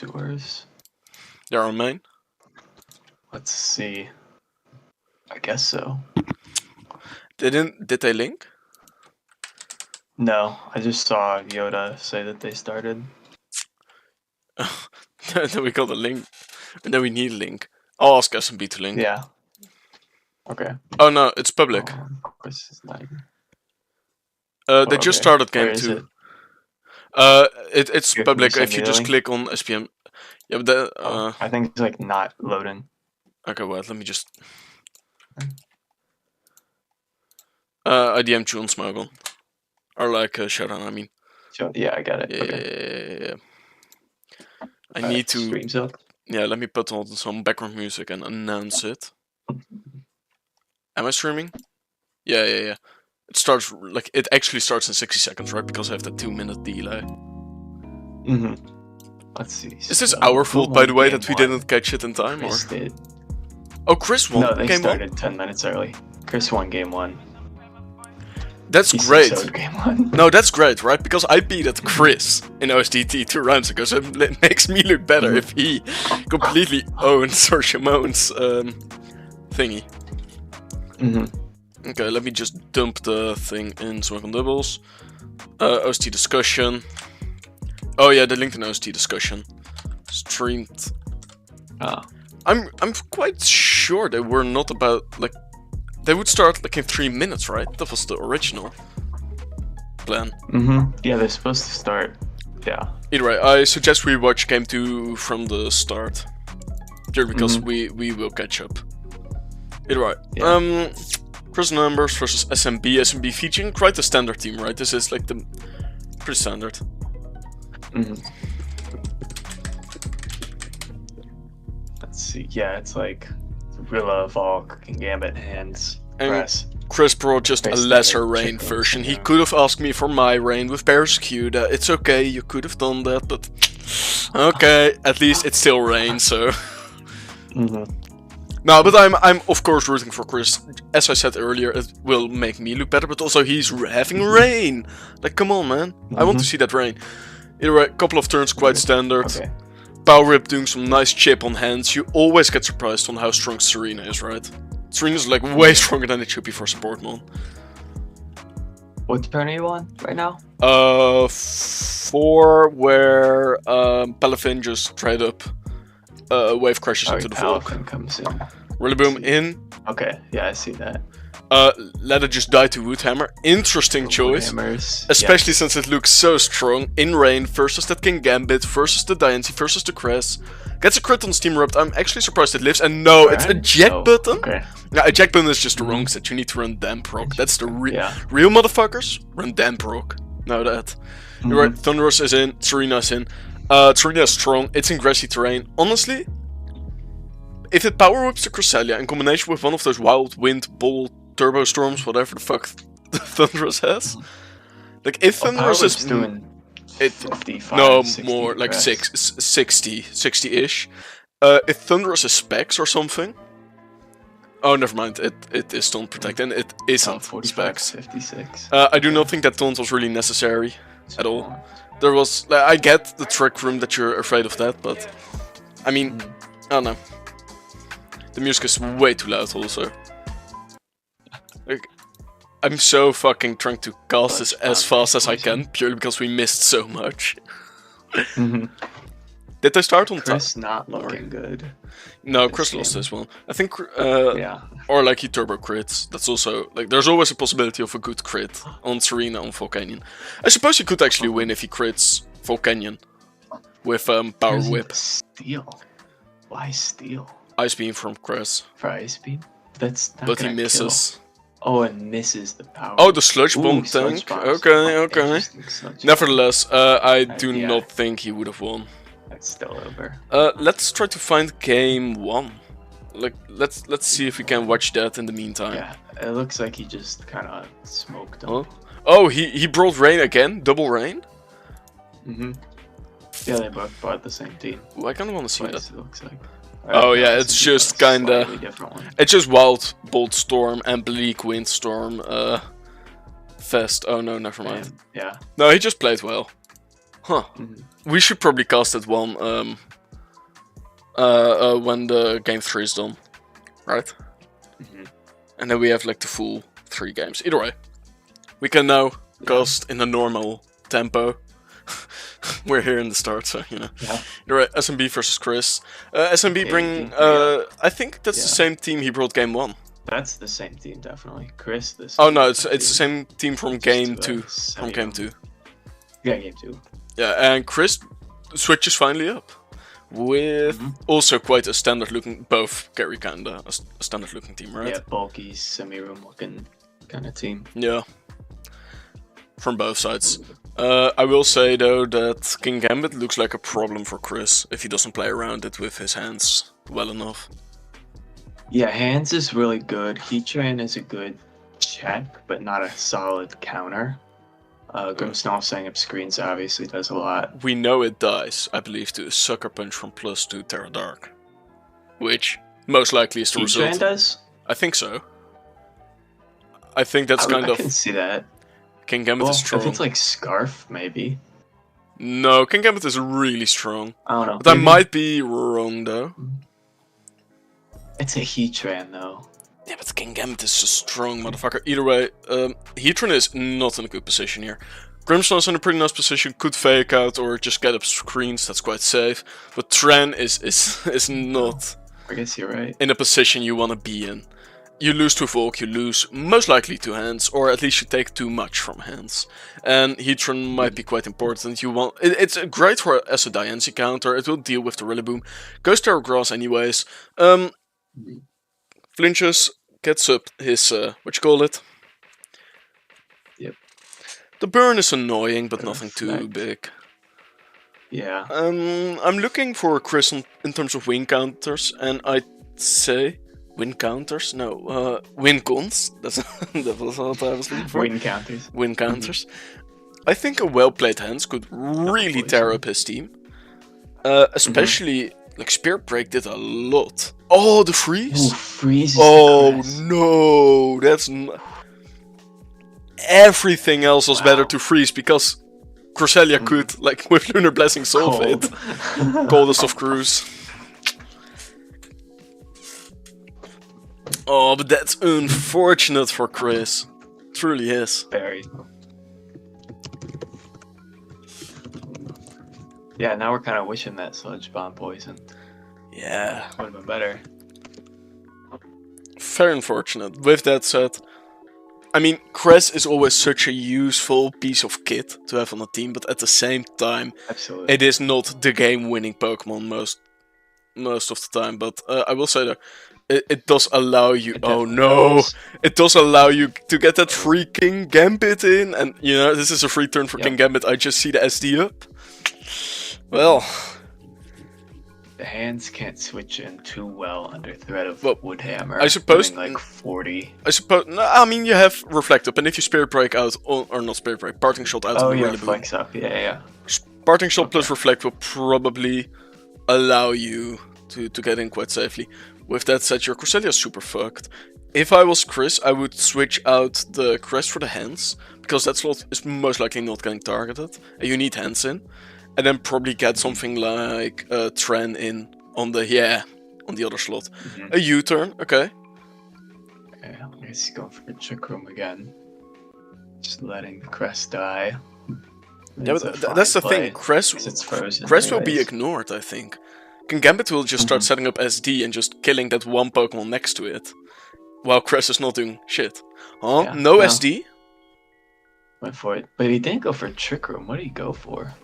Doors. They're on main. Let's see. I guess so. Did they link? No, I just saw Yoda say that they started. Then we got a link. And then we need a link. I'll ask SMB to link. Yeah. Okay. Oh no, it's public. Chris is not even... They just started game 2. It's public if you just click on SPM. Yeah, but I think it's like not loading. Okay, wait, let me just... IDM John Smogon. Or like Showdown, I mean. Yeah, I got it. Yeah, Okay. yeah. I need to... Streams up. Yeah, let me put on some background music and announce it. Am I streaming? Yeah. It starts, like, it actually starts in 60 seconds, right? Because I have that 2-minute delay. Let's see. Is this our fault, by the way, that we didn't catch it in time? Chris did. Oh, Chris won No, they game started 1? 10 minutes early. Chris won game 1. That's great. Game 1. No, that's great, right? Because I beat Chris in OSDT 2 rounds ago, so it makes me look better if he completely owns or Shimon's thingy. Okay, let me just dump the thing in Smoke on Doubles. OST discussion. Oh yeah, the link in OST discussion. Streamed. I'm quite sure they were not about, like, they would start like in 3 minutes, right? That was the original plan. Yeah, they're supposed to start. Yeah. Either way, I suggest we watch game 2 from the start. Just because we will catch up. Either way. Yeah. Chris Numbers versus SMB. SMB featuring quite the standard team, right? This is like the pretty standard. Let's see. Yeah, it's like Rilla, Valk, and Gambit, Hands, Press. Chris brought just a lesser rain version. He could have asked me for my rain with Barracuda. It's okay, you could have done that, but okay, at least it's still rain, so. No, but I'm of course rooting for Chris. As I said earlier, it will make me look better, but also he's having rain. Like, come on, man. I want to see that rain. Either way, couple of turns quite standard. Okay. Power Whip doing some nice chip on hands. You always get surprised on how strong Serena is, right? Serena's like way stronger than it should be for support mon. What turn are you on right now? 4 where Palafin just tried up. Wave crashes into the Volk. Comes in. Rillaboom in. Okay, yeah, I see that. Let it just die to Woodhammer. Interesting choice. Especially since it looks so strong. In rain versus that King Gambit versus the Diancie versus the Cress. Gets a crit on Steam Erupt. I'm actually surprised it lives. And no, it's a jack button. Okay. Yeah, a jack button is just the wrong set. You need to run damn proc. That's the real motherfuckers. Run damn proc. Know that. You're right. Thunderous is in. Serena's in. Serena is strong. It's in grassy terrain. Honestly, if it power whips the Cresselia in combination with one of those wild wind, bolt, turbo storms, whatever the fuck Thunderous has. Like, if Thunderous is doing 55, no, 60 more like press. 60-ish. If Thunderous is specs or something. Oh, never mind. It is taunt protect and it isn't 45, specs. 56. I do not think that taunt was really necessary at all. There was, like, I get the trick room that you're afraid of that, but I mean, I don't know. The music is way too loud also. Like, I'm so fucking trying to cast this as fast as I can, purely because we missed so much. Did they start on time? Chris not looking good. No, Chris lost this one. I think, or like he turbo crits. That's also, like, there's always a possibility of a good crit on Serena on Volcanion. I suppose he could actually win if he crits Volcanion with Power Whip. Steal. Why steal? Ice Beam from Chris. For Ice Beam? That's not But he misses. Kill. Oh, and misses the power. Oh, the Sludge Bomb tank. Okay. Nevertheless, I do not think he would have won. That's still over. Let's try to find game 1. Like, let's see if we can watch that in the meantime. Yeah, it looks like he just kind of smoked him. Huh? Oh, he brought rain again? Double rain? Yeah, they both bought the same team. Ooh, I kind of want to see that. It looks like. Oh yeah, it's just kinda. It's just Wild Bolt Storm and Bleak Windstorm Fest. Oh no, never mind. Yeah. No, he just played well. Huh. We should probably cast that one when the game 3 is done, right? And then we have like the full 3 games. Either way, we can now cast in a normal tempo. We're here in the start, so you know. You're right. SMB versus Chris. SMB bring. I think that's the same team he brought game 1. That's the same team, definitely. Chris. Oh no, it's the same team from game 2. From game 2. Yeah, game 2. Yeah, and Chris switches finally up with also quite a standard-looking. Both carry kinda a standard-looking team, right? Yeah, bulky, semi-room looking kind of team. Yeah. From both sides. I will say though that King Gambit looks like a problem for Chris if he doesn't play around it with his hands well enough. Yeah, hands is really good. Heat Train is a good check, but not a solid counter. Grimsnarl setting up screens obviously does a lot. We know it dies, I believe, to a Sucker Punch from +2 Terra Dark. Which most likely is the result. Heat Train does? I think so. I think that's kind of... I can see that. King Gambit is strong. If it's like Scarf, maybe. No, King Gambit is really strong. I don't know. But I might be wrong though. It's a Heatran though. Yeah, but King Gambit is a strong motherfucker. Either way, Heatran is not in a good position here. Grimsnarl's in a pretty nice position, could fake out or just get up screens, that's quite safe. But Tran is not I guess you're right. In a position you want to be in. You lose to Volk, you lose most likely to hands, or at least you take too much from hands. And Heatran might be quite important. It's great as a Diancie counter, it will deal with the Rillaboom. Goes Terra Grass anyways. Flinches, gets up his, what you call it? Yep. The burn is annoying, but nothing too big. Yeah. I'm looking for Chris in terms of win counters, and I'd say... Win counters? No, win cons. That was what I was looking for. Win counters. Win counters. I think a well-played hands could really tear up his team. Especially, like, Spirit Break did a lot. Oh, the freeze? Ooh, freeze is no, that's... Everything else was better to freeze, because Cresselia could, like, with Lunar Blessing, solve it. Coldest of Cruise. Oh, but that's unfortunate for Chris. Truly is. Very. Yeah, now we're kind of wishing that Sludge Bomb poison. Yeah. Would have been better. Very unfortunate. With that said, I mean, Cress is always such a useful piece of kit to have on a team, but at the same time, absolutely, it is not the game-winning Pokemon most of the time. But I will say that it does allow you. Oh no! It does allow you to get that free King Gambit in, and you know this is a free turn for King Gambit. I just see the SD up. Well, the hands can't switch in too well under threat of Woodhammer. I suppose like 40. I suppose. No, I mean you have Reflect Up, and if you Spirit Break out, or not Spirit Break, Parting Shot out. Oh yeah, Flex Up. Yeah. Parting Shot plus Reflect will probably allow you to get in quite safely. With that said, your Cresselia is super fucked. If I was Chris, I would switch out the Crest for the hands, because that slot is most likely not getting targeted, and you need hands in. And then probably get something like Tren in on the other slot. A U-turn, okay. Okay, I guess he's going for a Trick Room again. Just letting the Crest die. Yeah, but that's the thing, Crest will be ignored, I think. King Gambit will just start setting up SD and just killing that one Pokemon next to it, while Crest is not doing shit. Oh, yeah, no SD? Went for it, but he didn't go for Trick Room. What did he go for?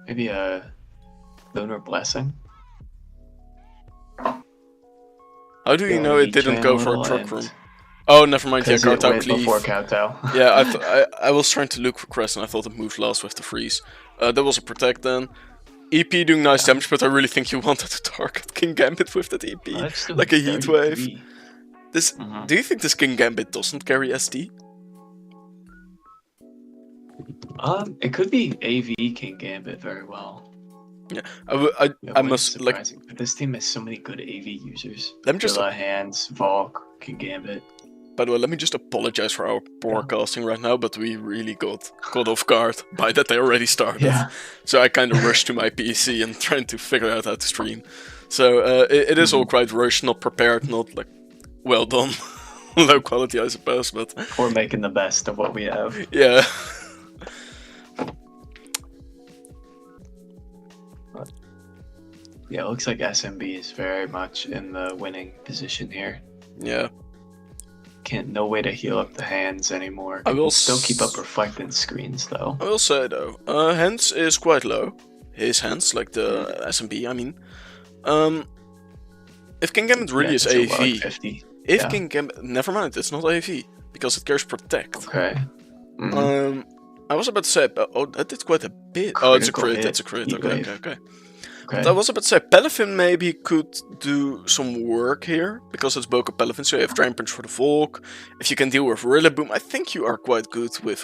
Maybe a Lunar Blessing? How do you know it didn't go for a Trick Room? Oh, never mind, yeah, Kowtow Cleave. Before Kowtow. Yeah, I was trying to look for Crest and I thought it moved last with the freeze. That was a Protect then. EP doing nice damage, but I really think you wanted to target King Gambit with that EP. Like a Heat Wave. Do you think this King Gambit doesn't carry SD? It could be AV King Gambit very well. Yeah, I must like. This team has so many good AV users. Let me just Hands, Valk, King Gambit. By the way, let me just apologize for our broadcasting right now, but we really got caught off guard by that they already started. Yeah. So I kind of rushed to my PC and trying to figure out how to stream. So it is all quite rushed, not prepared, not like well done. Low quality, I suppose, but... We're making the best of what we have. Yeah. Yeah, it looks like SMB is very much in the winning position here. Yeah. No way to heal up the hands anymore. I will still keep up reflecting screens though. I will say though, hands is quite low. His hands, like the SMB, I mean. If King Gambit really is AV, like 50. if King Gambit, never mind, it's not AV because it carries protect. Okay. I was about to say, oh, that did quite a bit. Oh, it's a crit. It's a crit. Okay. But I was about to say, Pelifin maybe could do some work here, because it's Boko Pelifin, so you have Drain Punch for the Volk. If you can deal with Rillaboom, I think you are quite good with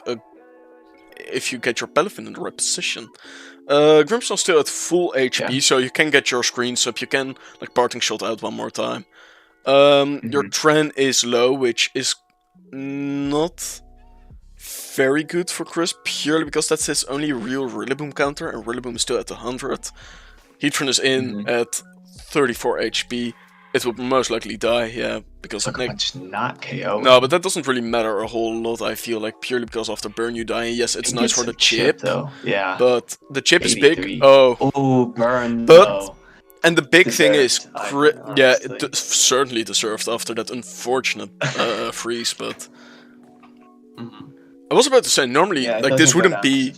if you get your Pelifin in the right position. Grimmsnarl's still at full HP, so you can get your screens up, you can like Parting Shot out one more time. Your Tren is low, which is not very good for Chris, purely because that's his only real Rillaboom counter, and Rillaboom is still at 100. Heatran is in at 34 HP. It will most likely die, yeah, because it's not KO. No, but that doesn't really matter a whole lot, I feel like, purely because after burn you die. Yes, it's nice for the chip, though. Yeah. But the chip 83. is big. Oh, burn. But and the big thing is, yeah, it certainly deserved after that unfortunate freeze. But I was about to say, normally, like this wouldn't be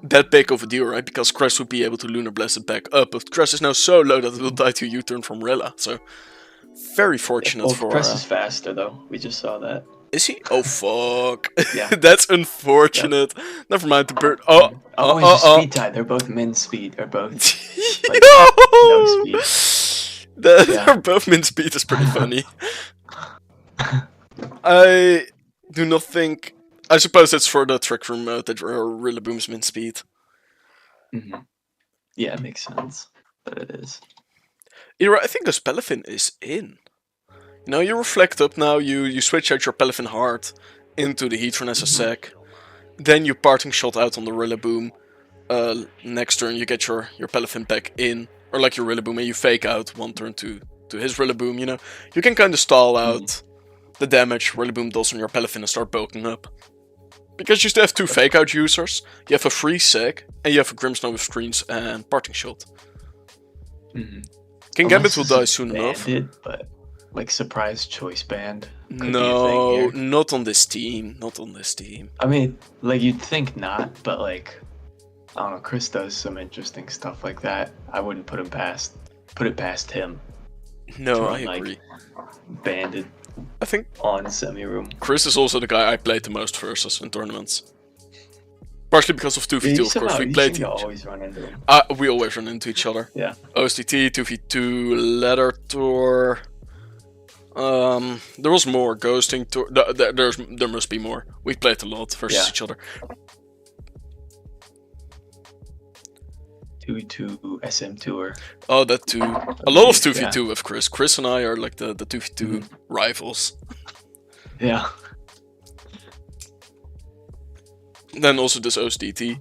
that big of a deal, right? Because Crest would be able to Lunar Blast it back up, but Crest is now so low that it will die to U-turn from Rella, so very fortunate for... Crest is faster, though. We just saw that. Is he? Oh, fuck. Yeah. That's unfortunate. Yeah. Never mind the bird. He's a speed tie. They're both min speed. They're both like, no speed. They're both min speed is pretty funny. I do not think... I suppose it's for the Trick Room mode that Rillaboom's min speed. Yeah, it makes sense. But it is. You're right, I think this Pelifin is in. You know, you reflect up now, you switch out your Pelifin Heart into the Heatran as a sec. Then you Parting Shot out on the Rillaboom. Next turn you get your Pelifin back in. Or like your Rillaboom and you fake out one turn to his Rillaboom, you know. You can kind of stall out the damage Rillaboom does on your Pelifin and start bulking up. Because you still have two fake out users, you have a free sec, and you have a Grimmsnarl with screens and Parting Shot. King Gambit will die soon enough. But like surprise choice band. No, not on this team. Not on this team. I mean, like you'd think not, but like I don't know. Chris does some interesting stuff like that. I wouldn't put it past him. No, I agree. Banded. I think on semi-room. Chris is also the guy I played the most versus in tournaments. Partially because of 2v2, of course. We played always run into him. We always run into each other. Yeah. OSDT, 2v2, Ladder Tour. There was more. Ghosting Tour. There must be more. We played a lot versus each other. 2v2 SM Tour. Oh, that too. A lot of 2v2 with Chris. Chris and I are like the 2v2 rivals. Yeah. Then also this OSDT.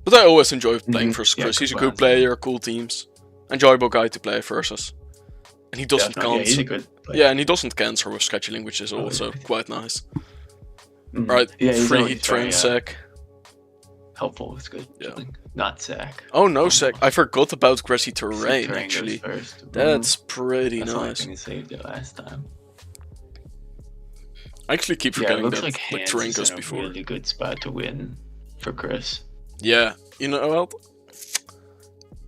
But I always enjoy playing versus Chris. He's a good player, cool teams. Enjoyable guy to play versus. And he doesn't cancel. Yeah, he's a good player. Yeah, and he doesn't cancel with scheduling, which is also quite nice. Right, free train sec. Helpful, it's good. Yeah. Not sec. Oh, no sec. I forgot about Grassy Terrain, actually. That's pretty nice. I think I saved it last time. I actually keep forgetting that like Terrain goes before. A really good spot to win for Chris. Yeah, you know what?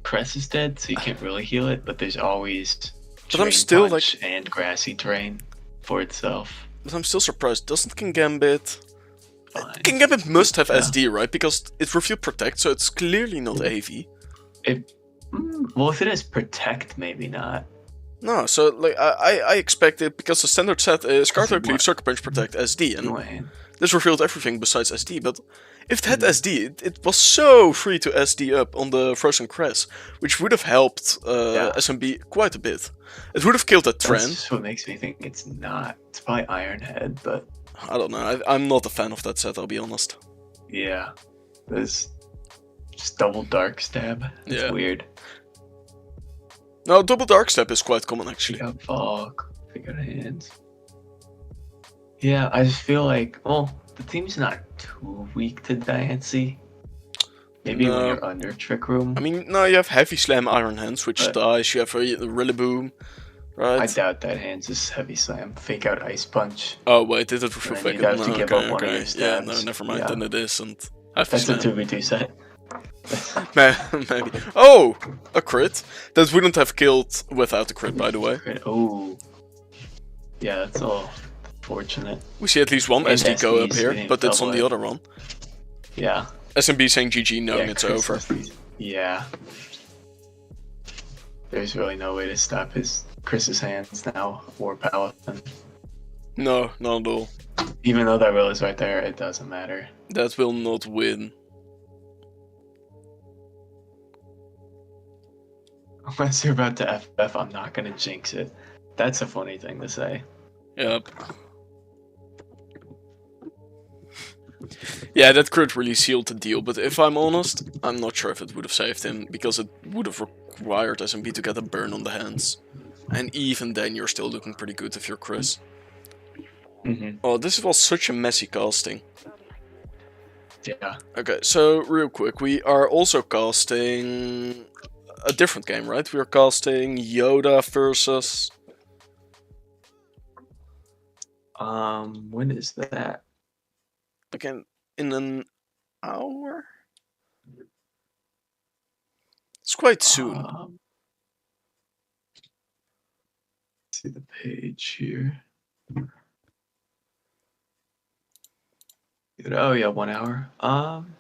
Chris is dead, so you can't really heal it, but there's always but I'm still like and Grassy Terrain for itself. But I'm still surprised. Doesn't King Gambit? King Gambit must have SD, right? Because it's Reveal Protect, so it's clearly not AV. Well, if it is Protect, maybe not. No, so like I expected, because the standard set is Carter Cleave, Sucker Punch, Protect, SD, and this revealed everything besides SD, but if it had SD, it was so free to SD up on the Frozen Crest, which would have helped SMB quite a bit. It would have killed that trend. That's what makes me think it's not. It's probably Ironhead, but... I don't know, I'm not a fan of that set, I'll be honest. Yeah. There's just double Dark Stab. It's weird. No, double Dark Step is quite common, actually. Pick up Fog, pick out Hands. Yeah, I just feel like, well, the team's not too weak to Diancie. Maybe when you're under Trick Room. I mean, no, you have Heavy Slam, Iron Hands, which dies, you have a Rillaboom, right? I doubt that Hands is Heavy Slam. Fake out Ice Punch. Oh, wait, did it reveal Fake Out? No, okay. Yeah, no, never mind, then it isn't. That's a 2v2 set. Maybe. Oh! A crit. That wouldn't have killed without the crit, by the way. Oh. Yeah, that's all fortunate. We see at least one SD go up here, but it's on the other one. Yeah. SMB saying GG knowing it's over. Yeah. There's really no way to stop Chris's Hands now, or Paladin. No, not at all. Even though that will is right there, it doesn't matter. That will not win. Unless you're about to FF, I'm not gonna jinx it. That's a funny thing to say. Yep. Yeah, that crit really sealed the deal, but if I'm honest, I'm not sure if it would have saved him, because it would have required SMB to get a burn on the hands. And even then, you're still looking pretty good if you're Chris. Oh, this was such a messy casting. Yeah. Okay, so real quick, we are also casting a different game, right? We are casting Yoda versus... when is that? Again, in an hour? It's quite soon. See the page here. Oh yeah, 1 hour. I'm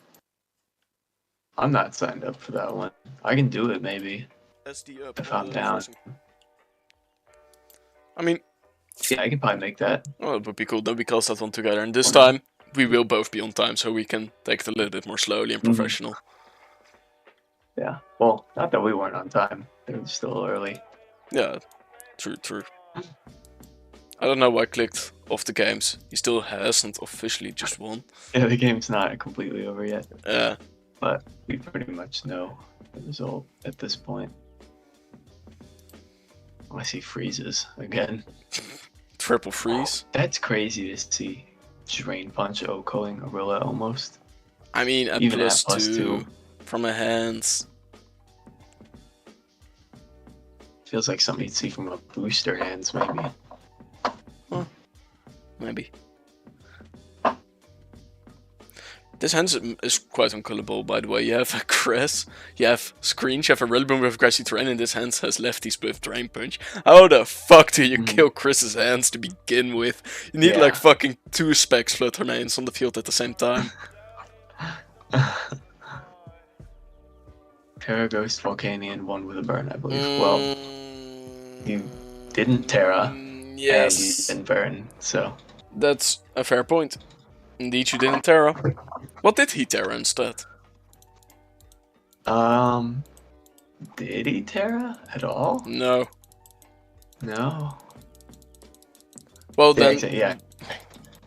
not signed up for that one. I can do it maybe SD up if I'm down. I mean, yeah, I can probably make that. Oh, it would be cool. Then we cast that one together, and this time we will both be on time, so we can take it a little bit more slowly and professional. Yeah. Well, not that we weren't on time. They were still early. Yeah. True. True. I don't know why I clicked off the games. He still hasn't officially just won. Yeah, the game's not completely over yet. Yeah. But we pretty much know the result at this point. Unless he freezes again. Triple freeze. Oh, that's crazy to see. Drain Punch Okoing Gorilla almost. I mean, at even plus at +2 from a hands. Feels like something you'd see from a booster hands, maybe. Huh. Maybe. This hand is quite unkillable, by the way. You have a Cress, you have Screens, you have a Rillaboom with Grassy Terrain, and this hand has Lefty Split Drain Punch. How the fuck do you kill Chris's hands to begin with? You need like fucking 2 Specs Fluttermains on the field at the same time. Terra Ghost Volcanion, 1 with a burn, I believe. Well, you didn't Terra, yes. and you didn't burn, so... That's a fair point. Indeed, you didn't Terra. What did he Terra instead? Did he Terra at all? No. No. Well then... Yeah.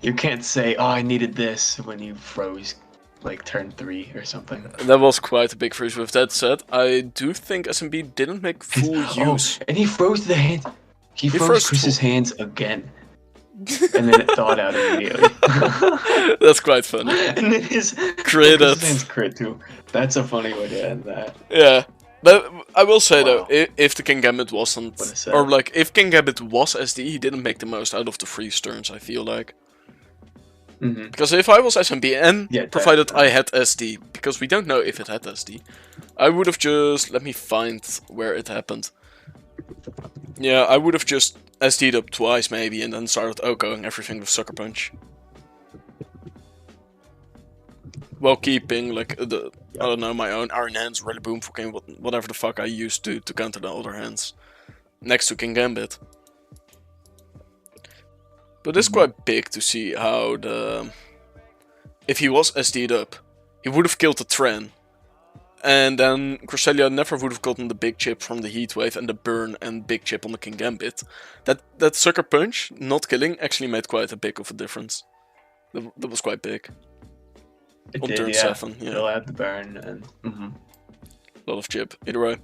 You can't say, oh, I needed this when you froze, like, turn 3 or something. That was quite a big freeze. With that said, I do think SMB didn't make full use. And he froze the hand. He froze Chris's hands again. And then it thawed out immediately. That's quite funny. And then his crit too. That's a funny way to end that. Yeah. But I will say though, if the King Gambit wasn't, or like, if King Gambit was SD, he didn't make the most out of the freeze turns, I feel like. Because if I was SMB and provided I had SD, because we don't know if it had SD, I would have just, let me find where it happened. Yeah, I would have just SD'd up twice maybe and then started OKOing everything with Sucker Punch. While keeping like the, I don't know, my own Iron Hands, Rillaboom, fucking whatever the fuck I used to counter the other hands. next to King Gambit. But it's quite big to see how the... If he was SD'd up, he would have killed the Tren. And then Cresselia never would have gotten the big chip from the Heatwave and the burn and big chip on the King Gambit. That Sucker Punch, not killing, actually made quite a big of a difference. That was quite big. It on did, turn 7, yeah. They'll have the burn and... A lot of chip, either way.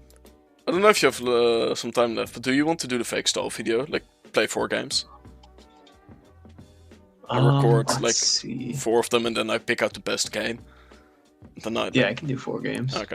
I don't know if you have some time left, but do you want to do the fake stall video? Like, play 4 games? I record like 4 of them and then I pick out the best game. Then yeah, I can do 4 games. Okay.